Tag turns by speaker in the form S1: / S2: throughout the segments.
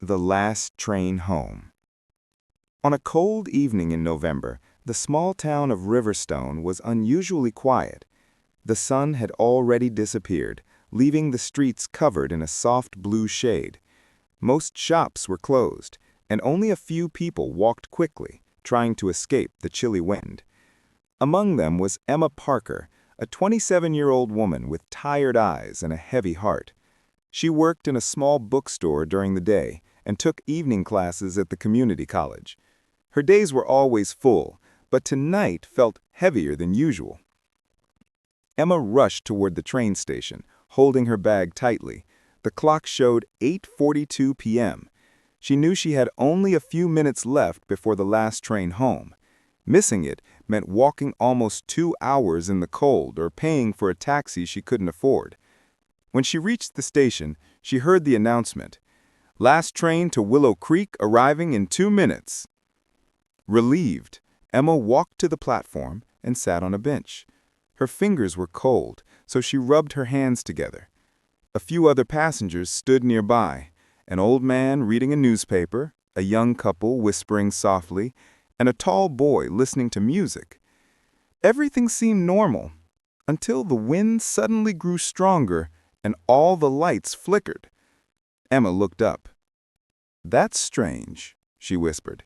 S1: The last train home. On a cold evening in November, the small town of Riverstone was unusually quiet. The sun had already disappeared, leaving the streets covered in a soft blue shade. Most shops were closed, and only a few people walked quickly, trying to escape the chilly wind. Among them was Emma Parker, a 27-year-old woman with tired eyes and a heavy heart. She worked in a small bookstore during the day and took evening classes at the community college. Her days were always full, but tonight felt heavier than usual. Emma rushed toward the train station, holding her bag tightly. The clock showed 8:42 p.m. She knew she had only a few minutes left before the last train home. Missing it meant walking almost 2 hours in the cold or paying for a taxi she couldn't afford. When she reached the station, she heard the announcement, "Last train to Willow Creek arriving in 2 minutes." Relieved, Emma walked to the platform and sat on a bench. Her fingers were cold, so she rubbed her hands together. A few other passengers stood nearby, an old man reading a newspaper, a young couple whispering softly, and a tall boy listening to music. Everything seemed normal, until the wind suddenly grew stronger and all the lights flickered. Emma looked up. "That's strange," she whispered.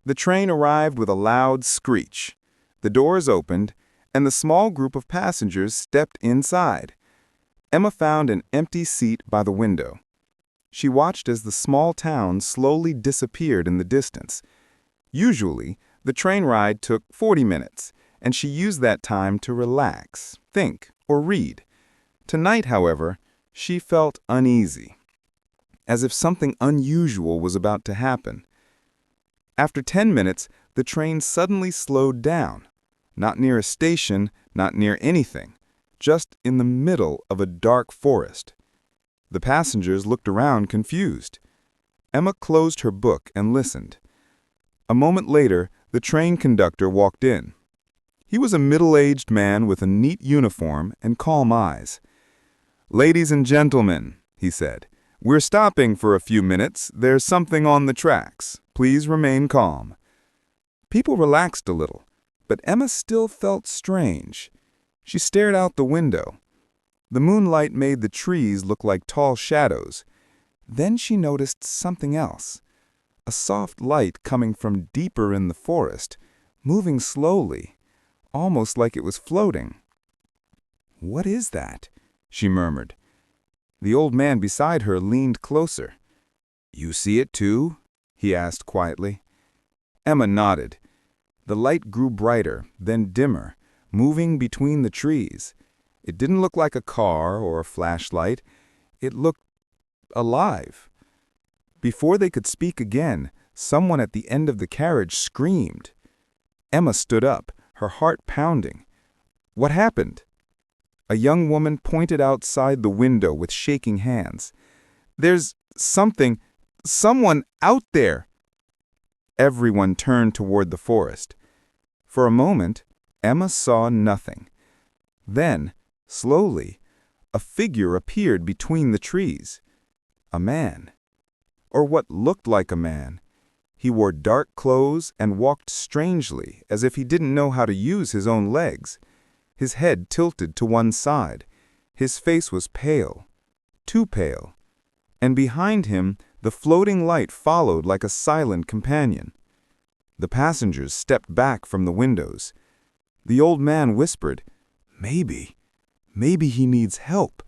S1: The train arrived with a loud screech. The doors opened, and the small group of passengers stepped inside. Emma found an empty seat by the window. She watched as the small town slowly disappeared in the distance. Usually, the train ride took 40 minutes, and she used that time to relax, think, or read. Tonight, however, she felt uneasy, as if something unusual was about to happen. After 10 minutes, the train suddenly slowed down. Not near a station, not near anything, just in the middle of a dark forest. The passengers looked around confused. Emma closed her book and listened. A moment later, the train conductor walked in. He was a middle-aged man with a neat uniform and calm eyes. "Ladies and gentlemen," he said, "we're stopping for a few minutes. There's something on the tracks. Please remain calm." People relaxed a little, but Emma still felt strange. She stared out the window. The moonlight made the trees look like tall shadows. Then she noticed something else. A soft light coming from deeper in the forest, moving slowly, almost like it was floating. "What is that?" she murmured. The old man beside her leaned closer. "You see it too?" he asked quietly. Emma nodded. The light grew brighter, then dimmer, moving between the trees. It didn't look like a car or a flashlight. It looked alive. Before they could speak again, someone at the end of the carriage screamed. Emma stood up, her heart pounding. "What happened?" A young woman pointed outside the window with shaking hands. "There's someone out there!" Everyone turned toward the forest. For a moment, Emma saw nothing. Then, slowly, a figure appeared between the trees. A man. Or what looked like a man. He wore dark clothes and walked strangely, as if he didn't know how to use his own legs. His head tilted to one side. His face was pale, too pale. And behind him, the floating light followed like a silent companion. The passengers stepped back from the windows. The old man whispered, Maybe he needs help."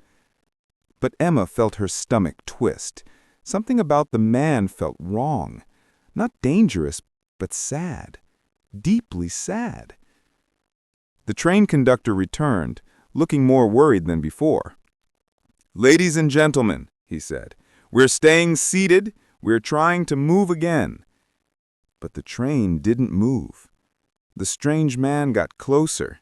S1: But Emma felt her stomach twist. Something about the man felt wrong. Not dangerous, but sad. Deeply sad. The train conductor returned, looking more worried than before. "Ladies and gentlemen," he said, "we're staying seated. We're trying to move again." But the train didn't move. The strange man got closer.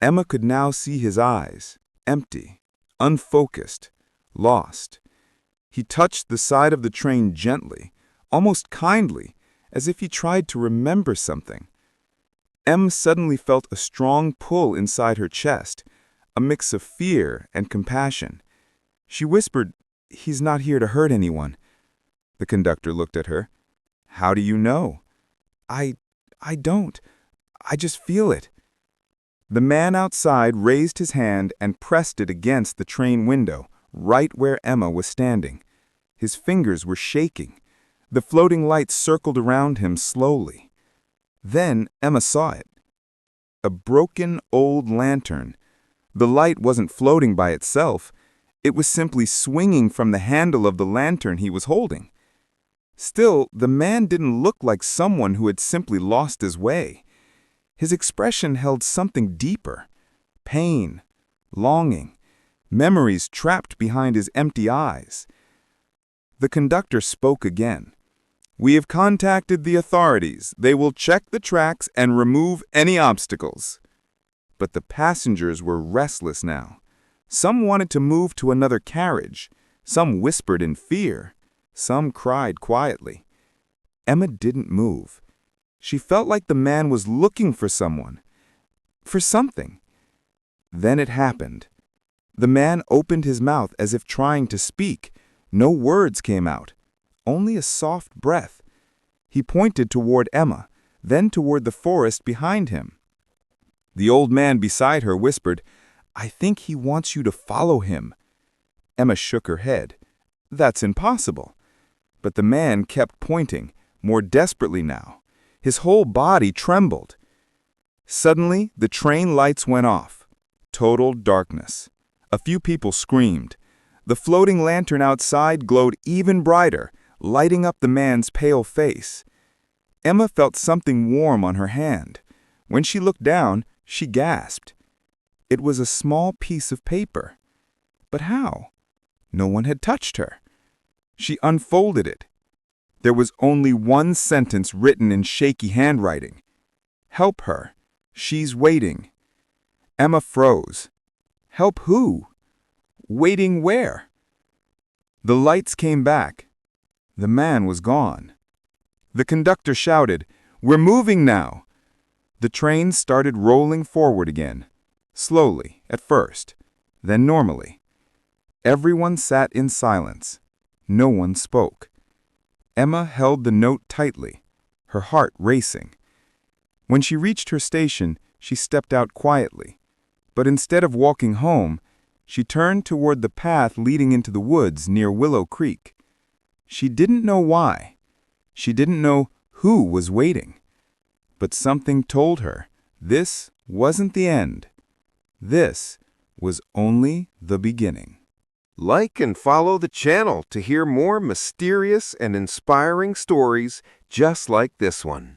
S1: Emma could now see his eyes, empty, unfocused, lost. He touched the side of the train gently, almost kindly, as if he tried to remember something. Em suddenly felt a strong pull inside her chest, a mix of fear and compassion. She whispered, "He's not here to hurt anyone." The conductor looked at her. "How do you know?" I don't. I just feel it." The man outside raised his hand and pressed it against the train window, right where Emma was standing. His fingers were shaking. The floating lights circled around him slowly. Then Emma saw it. A broken old lantern. The light wasn't floating by itself. It was simply swinging from the handle of the lantern he was holding. Still, the man didn't look like someone who had simply lost his way. His expression held something deeper. Pain, longing, memories trapped behind his empty eyes. The conductor spoke again. "We have contacted the authorities. They will check the tracks and remove any obstacles." But the passengers were restless now. Some wanted to move to another carriage. Some whispered in fear. Some cried quietly. Emma didn't move. She felt like the man was looking for someone. For something. Then it happened. The man opened his mouth as if trying to speak. No words came out. Only a soft breath. He pointed toward Emma, then toward the forest behind him. The old man beside her whispered, "I think he wants you to follow him." Emma shook her head. "That's impossible." But the man kept pointing, more desperately now. His whole body trembled. Suddenly, the train lights went off. Total darkness. A few people screamed. The floating lantern outside glowed even brighter, lighting up the man's pale face. Emma felt something warm on her hand. When she looked down, she gasped. It was a small piece of paper. But how? No one had touched her. She unfolded it. There was only one sentence written in shaky handwriting. "Help her. She's waiting." Emma froze. Help who? Waiting where? The lights came back. The man was gone. The conductor shouted, "We're moving now." The train started rolling forward again. Slowly, at first, then normally. Everyone sat in silence. No one spoke. Emma held the note tightly, her heart racing. When she reached her station, she stepped out quietly. But instead of walking home, she turned toward the path leading into the woods near Willow Creek. She didn't know why. She didn't know who was waiting. But something told her this wasn't the end. This was only the beginning.
S2: Like and follow the channel to hear more mysterious and inspiring stories just like this one.